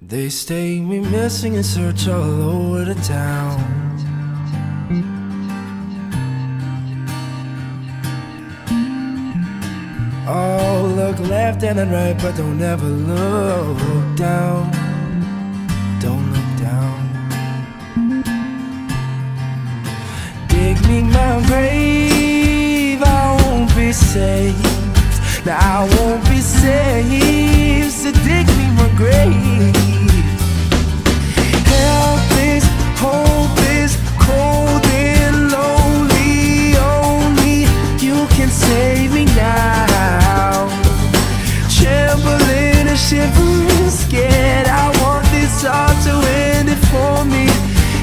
They stay me missing and search all over the town. Oh, look left and then right, but don't ever look down. Don't look down. Dig me my grave, I won't be saved. Now I won't be saved, so dig me my grave. Helpless, hopeless, cold and lonely. Only you can save me now. Trembling and shivering, scared. I want this all to end it for me.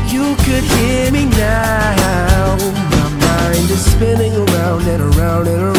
You could hear me now. My mind is spinning around and around and around.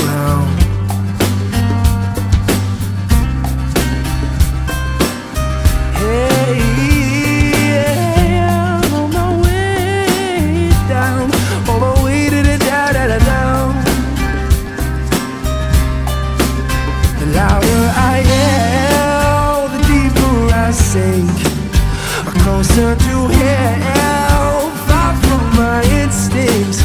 Closer to hell, far from my instincts.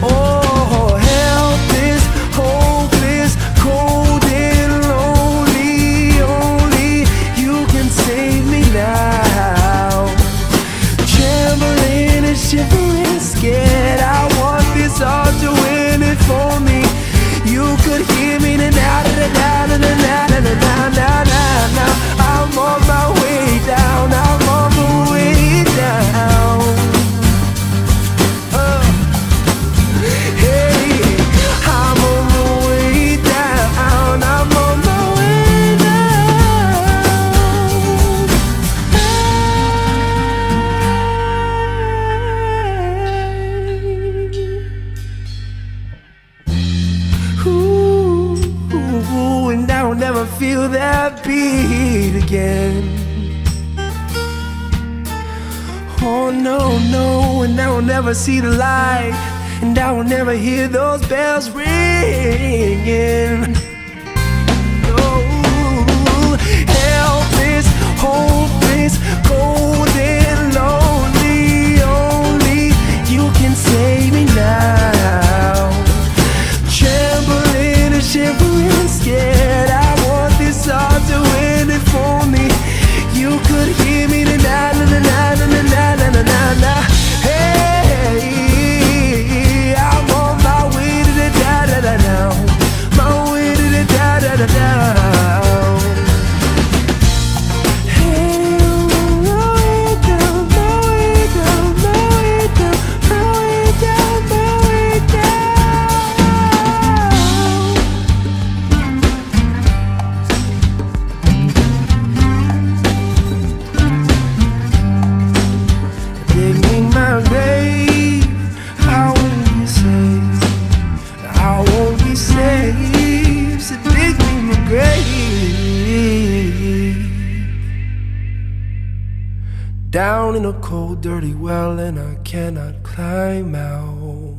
Oh, helpless, hopeless, cold and lonely. Only you can save me now. Trembling and shivering, scared. I want this all to win it for me. You could hear me now, now. I'm on my way down. I'm on the way down. Hey, I'm on the way down. I'm on my way down. Ooh, and I'll never feel that beat again. Oh no, no, and I will never see the light, and I will never hear those bells ringing. Oh, helpless, hopeless, cold and lonely. Only you can save me now. Trembling and shivering, scared. I want this all to win it for me. You could hear me tonight. Hey, I'm on my way to the da-da-da-down. My way to the da-da-da-down. Hey, my way down, my way down, my way down, my way down, my way my grave, I won't be saved. I won't be saved, so dig me my grave. Down in a cold, dirty well, and I cannot climb out.